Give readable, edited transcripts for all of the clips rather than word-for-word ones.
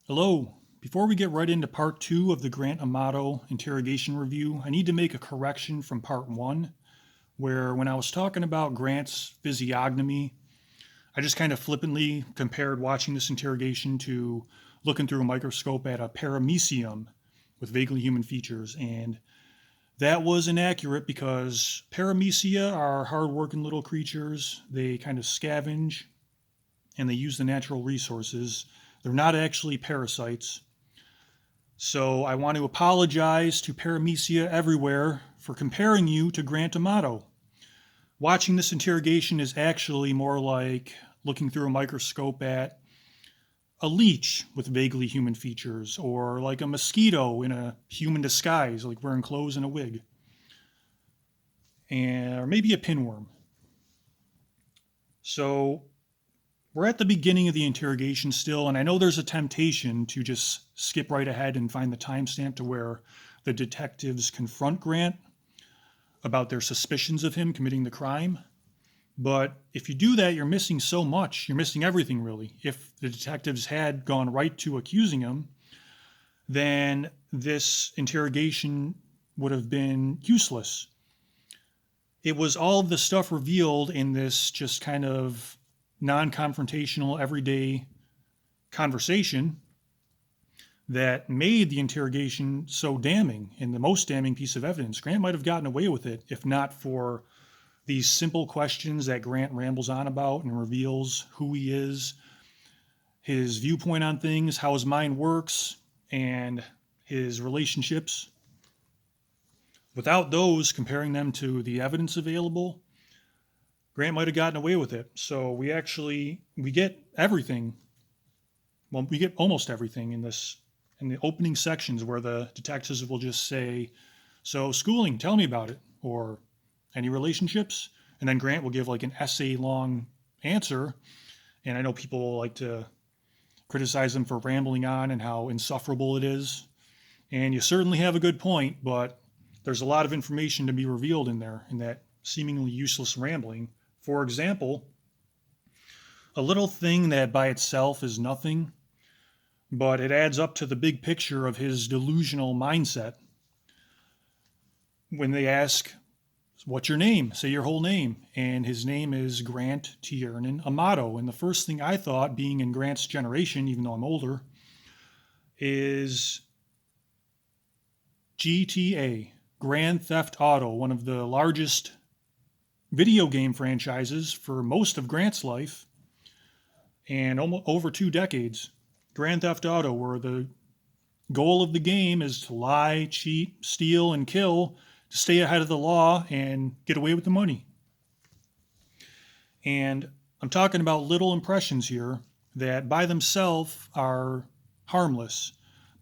Hello. Before we get right into part two of the Grant Amato interrogation review, I need to make a correction from part one, where when I was talking about Grant's physiognomy, I just kind of flippantly compared watching this interrogation to looking through a microscope at a paramecium with vaguely human features. And that was inaccurate because paramecia are hardworking little creatures. They kind of scavenge and they use the natural resources. They're not actually parasites. So I want to apologize to Paramecia everywhere for comparing you to Grant Amato. Watching this interrogation is actually more like looking through a microscope at a leech with vaguely human features, or like a mosquito in a human disguise, like wearing clothes and a wig, or maybe a pinworm. So we're at the beginning of the interrogation still, and I know there's a temptation to just skip right ahead and find the timestamp to where the detectives confront Grant about their suspicions of him committing the crime. But if you do that, you're missing so much. You're missing everything, really. If the detectives had gone right to accusing him, then this interrogation would have been useless. It was all of the stuff revealed in this just kind of non-confrontational, everyday conversation that made the interrogation so damning and the most damning piece of evidence. Grant might have gotten away with it if not for these simple questions that Grant rambles on about and reveals who he is, his viewpoint on things, how his mind works, and his relationships. Without those, comparing them to the evidence available, Grant might have gotten away with it. So we get everything. Well, we get almost everything in the opening sections where the detectives will just say, "So schooling, tell me about it," or "Any relationships?" And then Grant will give like an essay long answer. And I know people like to criticize him for rambling on and how insufferable it is. And you certainly have a good point, but there's a lot of information to be revealed in there in that seemingly useless rambling. For example, a little thing that by itself is nothing, but it adds up to the big picture of his delusional mindset. When they ask, "What's your name?" Say your whole name. And his name is Grant Tiernan Amato. And the first thing I thought, being in Grant's generation, even though I'm older, is GTA, Grand Theft Auto, one of the largest video game franchises for most of Grant's life and almost over 2 decades. Grand Theft Auto, where the goal of the game is to lie, cheat, steal, and kill to stay ahead of the law and get away with the money. And I'm talking about little impressions here that by themselves are harmless,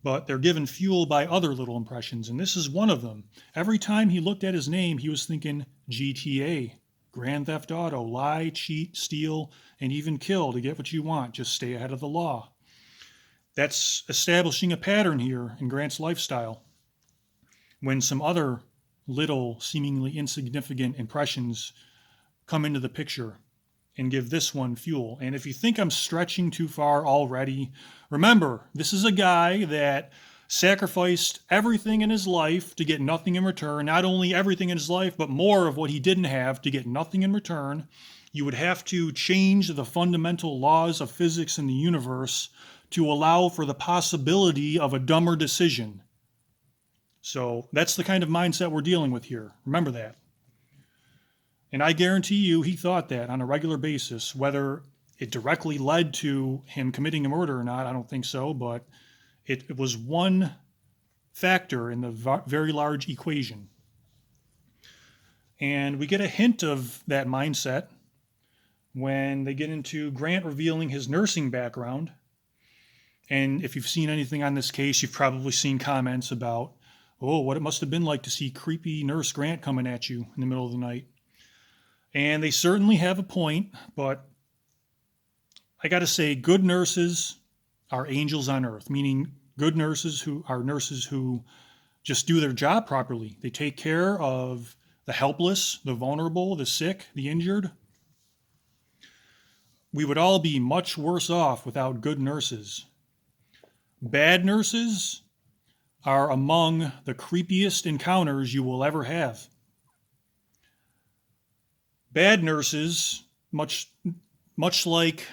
but they're given fuel by other little impressions. And this is one of them. Every time he looked at his name, he was thinking GTA, Grand Theft Auto, lie, cheat, steal, and even kill to get what you want. Just stay ahead of the law. That's establishing a pattern here in Grant's lifestyle. When some other little, seemingly insignificant impressions come into the picture and give this one fuel. And if you think I'm stretching too far already, remember, this is a guy that sacrificed everything in his life to get nothing in return. Not only everything in his life, but more of what he didn't have to get nothing in return. You would have to change the fundamental laws of physics in the universe to allow for the possibility of a dumber decision. So that's the kind of mindset we're dealing with here. Remember that. And I guarantee you he thought that on a regular basis. Whether it directly led to him committing a murder or not, I don't think so, but it was one factor in the very large equation. And we get a hint of that mindset when they get into Grant revealing his nursing background. And if you've seen anything on this case, you've probably seen comments about, "Oh, what it must have been like to see creepy Nurse Grant coming at you in the middle of the night." And they certainly have a point, but I got to say, good nurses are angels on earth, meaning good nurses who are nurses who just do their job properly. They take care of the helpless, the vulnerable, the sick, the injured. We would all be much worse off without good nurses. Bad nurses are among the creepiest encounters you will ever have. Bad nurses, much like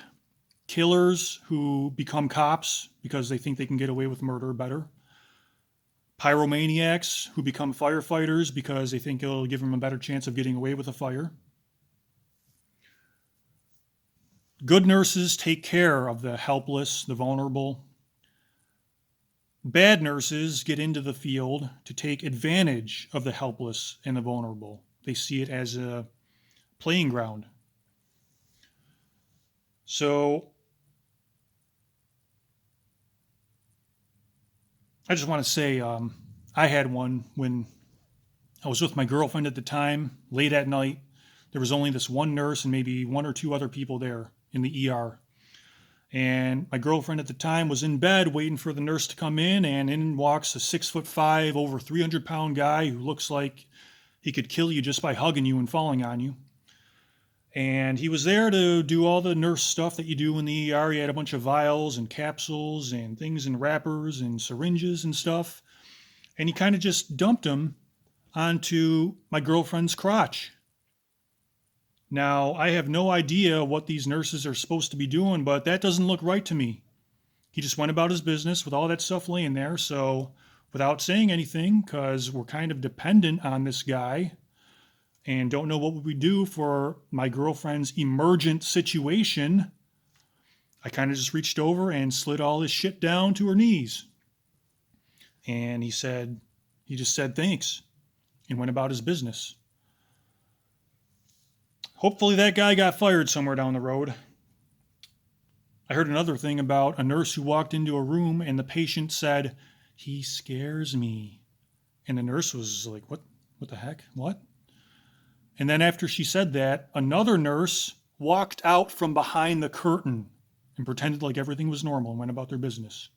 killers who become cops because they think they can get away with murder better, pyromaniacs who become firefighters because they think it'll give them a better chance of getting away with a fire. Good nurses take care of the helpless, the vulnerable. Bad nurses get into the field to take advantage of the helpless and the vulnerable. They see it as a playing ground. So I just want to say I had one when I was with my girlfriend at the time, late at night. There was only this one nurse and maybe one or two other people there in the ER. And my girlfriend at the time was in bed waiting for the nurse to come in, and in walks a 6'5", over 300-pound guy who looks like he could kill you just by hugging you and falling on you. And he was there to do all the nurse stuff that you do in the ER. He had a bunch of vials and capsules and things in wrappers and syringes and stuff. And he kind of just dumped them onto my girlfriend's crotch. Now, I have no idea what these nurses are supposed to be doing, but that doesn't look right to me. He just went about his business with all that stuff laying there. So, without saying anything, because we're kind of dependent on this guy and don't know what we do for my girlfriend's emergent situation, I kind of just reached over and slid all his shit down to her knees. And he just said thanks and went about his business. Hopefully that guy got fired somewhere down the road. I heard another thing about a nurse who walked into a room and the patient said, "He scares me." And the nurse was like, What the heck? What? And then after she said that, another nurse walked out from behind the curtain and pretended like everything was normal and went about their business.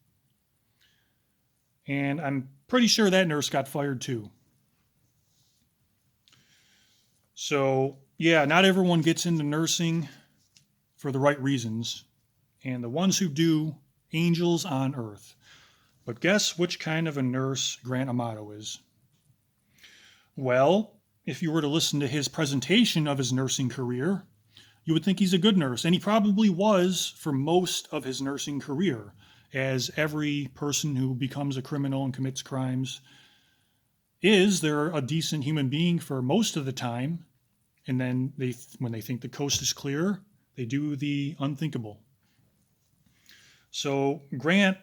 And I'm pretty sure that nurse got fired too. So, yeah, not everyone gets into nursing for the right reasons. And the ones who do, angels on earth. But guess which kind of a nurse Grant Amato is? Well, if you were to listen to his presentation of his nursing career, you would think he's a good nurse. And he probably was for most of his nursing career, as every person who becomes a criminal and commits crimes is. They're a decent human being for most of the time. And then when they think the coast is clear, they do the unthinkable. So Grant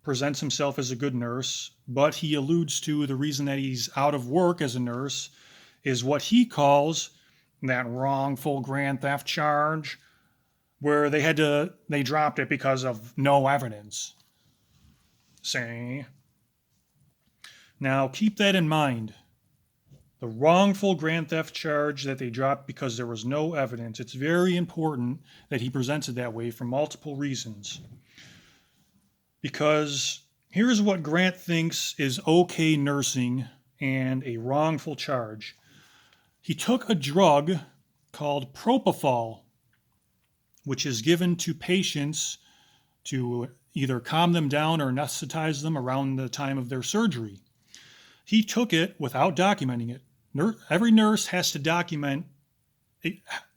presents himself as a good nurse, but he alludes to the reason that he's out of work as a nurse is what he calls that wrongful grand theft charge, where they dropped it because of no evidence. See? Now keep that in mind. The wrongful grand theft charge that they dropped because there was no evidence. It's very important that he presents it that way for multiple reasons. Because here's what Grant thinks is okay nursing and a wrongful charge. He took a drug called propofol, which is given to patients to either calm them down or anesthetize them around the time of their surgery. He took it without documenting it. Every nurse has to document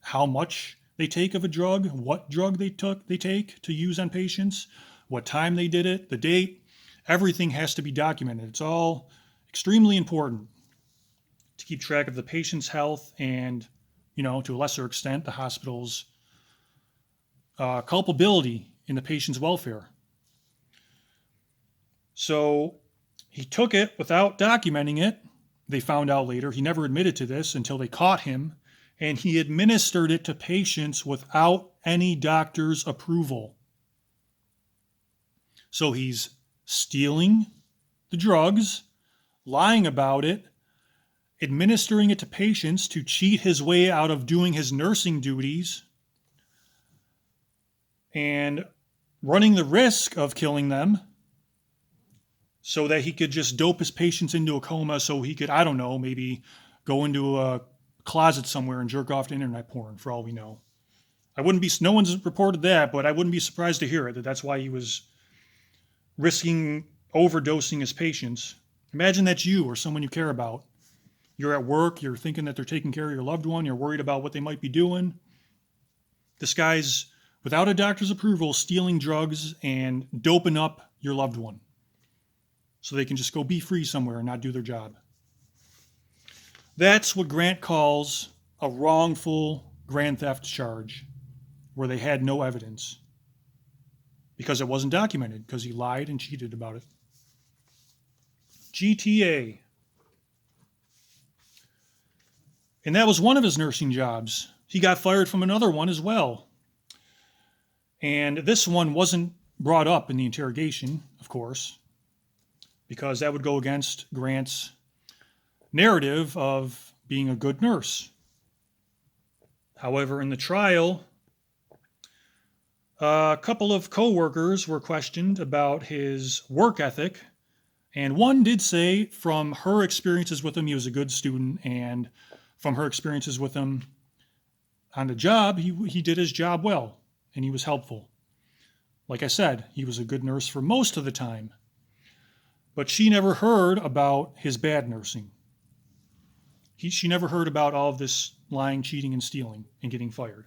how much they take of a drug, what drug they take to use on patients, what time they did it, the date. Everything has to be documented. It's all extremely important to keep track of the patient's health and, to a lesser extent, the hospital's culpability in the patient's welfare. So he took it without documenting it. They found out later. He never admitted to this until they caught him, and he administered it to patients without any doctor's approval. So he's stealing the drugs, lying about it, administering it to patients to cheat his way out of doing his nursing duties, and running the risk of killing them so that he could just dope his patients into a coma so he could, I don't know, maybe go into a closet somewhere and jerk off to internet porn, for all we know. No one's reported that, but I wouldn't be surprised to hear it, that's why he was risking overdosing his patients. Imagine that's you or someone you care about. You're at work, you're thinking that they're taking care of your loved one, you're worried about what they might be doing. This guy's, without a doctor's approval, stealing drugs and doping up your loved one so they can just go be free somewhere and not do their job. That's what Grant calls a wrongful grand theft charge, where they had no evidence because it wasn't documented, because he lied and cheated about it. GTA. And that was one of his nursing jobs. He got fired from another one as well. And this one wasn't brought up in the interrogation, of course, because that would go against Grant's narrative of being a good nurse. However, in the trial, a couple of co-workers were questioned about his work ethic, and one did say from her experiences with him, he was a good student, and from her experiences with him on the job, he did his job well, and he was helpful. Like I said, he was a good nurse for most of the time, but she never heard about his bad nursing. She never heard about all of this lying, cheating, and stealing and getting fired.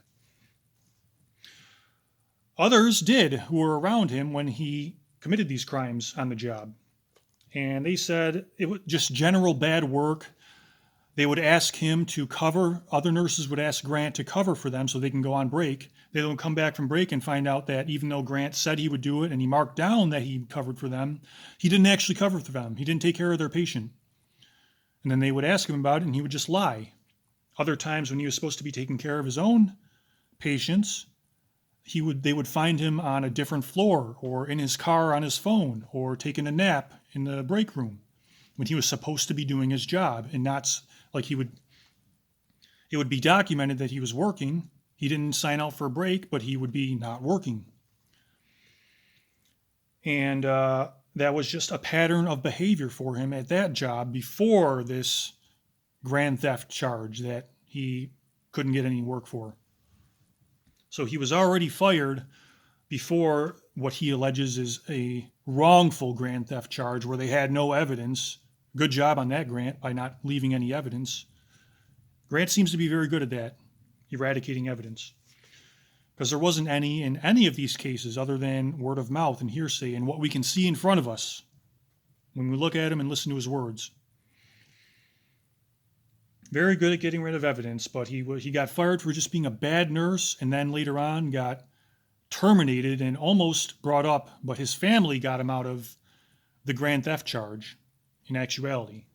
Others did, who were around him when he committed these crimes on the job. And they said it was just general bad work. They would ask him to cover, other nurses would ask Grant to cover for them so they can go on break. They would come back from break and find out that even though Grant said he would do it and he marked down that he covered for them, he didn't actually cover for them. He didn't take care of their patient. And then they would ask him about it and he would just lie. Other times when he was supposed to be taking care of his own patients, they would find him on a different floor or in his car on his phone or taking a nap in the break room when he was supposed to be doing his job, and not like it would be documented that he was working. He didn't sign out for a break, but he would be not working. And that was just a pattern of behavior for him at that job before this grand theft charge that he couldn't get any work for. So he was already fired before what he alleges is a wrongful grand theft charge where they had no evidence. Good job on that, Grant, by not leaving any evidence. Grant seems to be very good at that, eradicating evidence. Because there wasn't any in any of these cases other than word of mouth and hearsay and what we can see in front of us when we look at him and listen to his words. Very good at getting rid of evidence, but he got fired for just being a bad nurse, and then later on got terminated and almost brought up, but his family got him out of the grand theft charge in actuality,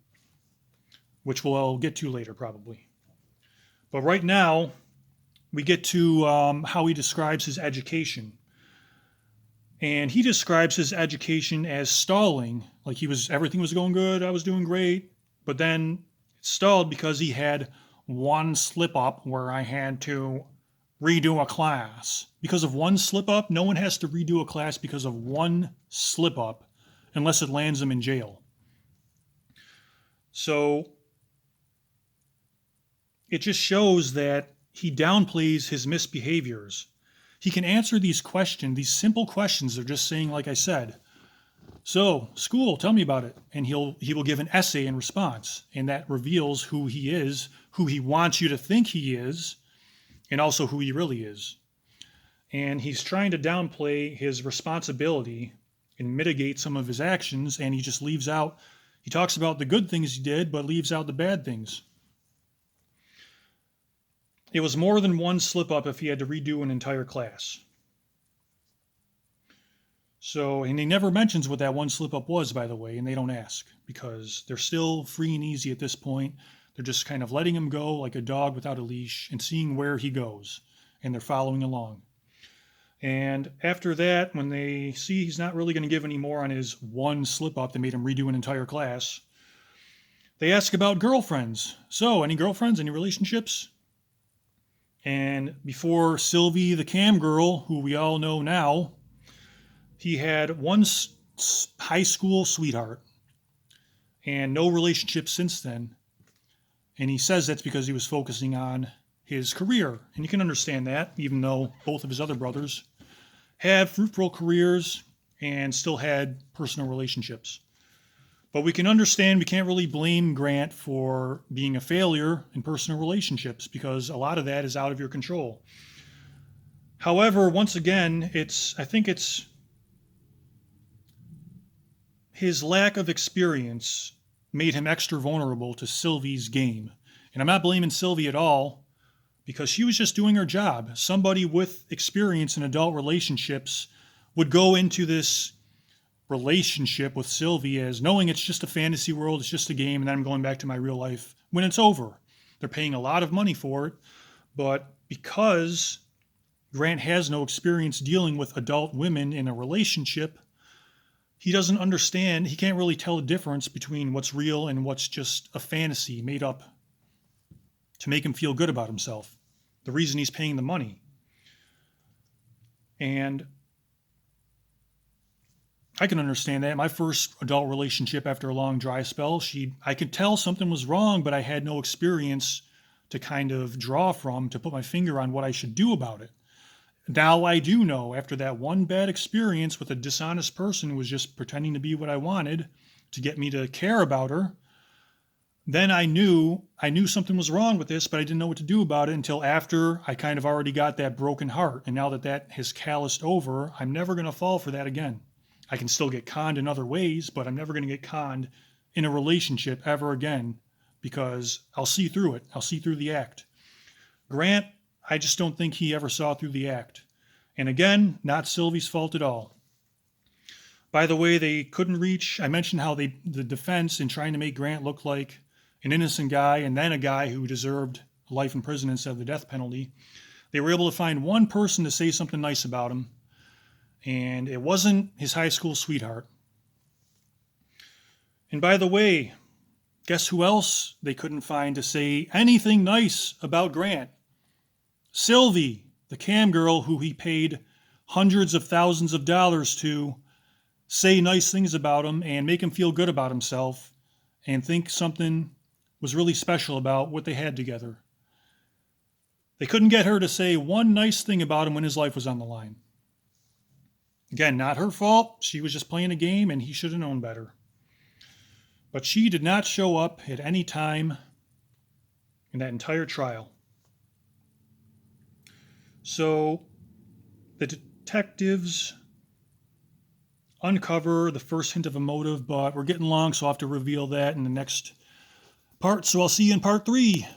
which we'll get to later probably. But right now, we get to how he describes his education. And he describes his education as stalling, like everything was going good, I was doing great, but then it stalled because he had one slip up where I had to redo a class. Because of one slip up, no one has to redo a class because of one slip up unless it lands them in jail. So it just shows that he downplays his misbehaviors. He can answer these questions, these simple questions. They're just saying, like I said, so school, tell me about it. And he will give an essay in response. And that reveals who he is, who he wants you to think he is, and also who he really is. And he's trying to downplay his responsibility and mitigate some of his actions. And he just leaves out, he talks about the good things he did, but leaves out the bad things. It was more than one slip up if he had to redo an entire class. So, and he never mentions what that one slip up was, by the way, and they don't ask because they're still free and easy at this point. They're just kind of letting him go like a dog without a leash and seeing where he goes, and they're following along. And after that, when they see he's not really going to give any more on his one slip up that made him redo an entire class, they ask about girlfriends. So, any girlfriends, any relationships? And before Sylvie, the cam girl, who we all know now, he had one high school sweetheart and no relationship since then. And he says that's because he was focusing on his career. And you can understand that, even though both of his other brothers have fruitful careers and still had personal relationships. But we can understand we can't really blame Grant for being a failure in personal relationships because a lot of that is out of your control. However, once again, I think it's his lack of experience made him extra vulnerable to Sylvie's game. And I'm not blaming Sylvie at all because she was just doing her job. Somebody with experience in adult relationships would go into this relationship with Sylvie as knowing it's just a fantasy world, it's just a game, and then I'm going back to my real life when it's over. They're paying a lot of money for it, but because Grant has no experience dealing with adult women in a relationship, he doesn't understand, he can't really tell the difference between what's real and what's just a fantasy made up to make him feel good about himself. The reason he's paying the money. And I can understand that. My first adult relationship after a long dry spell, I could tell something was wrong, but I had no experience to kind of draw from to put my finger on what I should do about it. Now I do know after that one bad experience with a dishonest person who was just pretending to be what I wanted to get me to care about her. Then I knew something was wrong with this, but I didn't know what to do about it until after I kind of already got that broken heart. And now that has calloused over, I'm never going to fall for that again. I can still get conned in other ways, but I'm never going to get conned in a relationship ever again because I'll see through it. I'll see through the act. Grant, I just don't think he ever saw through the act. And again, not Sylvie's fault at all. By the way, they couldn't reach, I mentioned how the defense in trying to make Grant look like an innocent guy and then a guy who deserved life in prison instead of the death penalty. They were able to find one person to say something nice about him. And it wasn't his high school sweetheart. And by the way, guess who else they couldn't find to say anything nice about Grant? Sylvie, the cam girl who he paid hundreds of thousands of dollars to say nice things about him and make him feel good about himself and think something was really special about what they had together. They couldn't get her to say one nice thing about him when his life was on the line. Again, not her fault. She was just playing a game and he should have known better. But she did not show up at any time in that entire trial. So the detectives uncover the first hint of a motive, but we're getting long, so I'll have to reveal that in the next part. So I'll see you in part 3.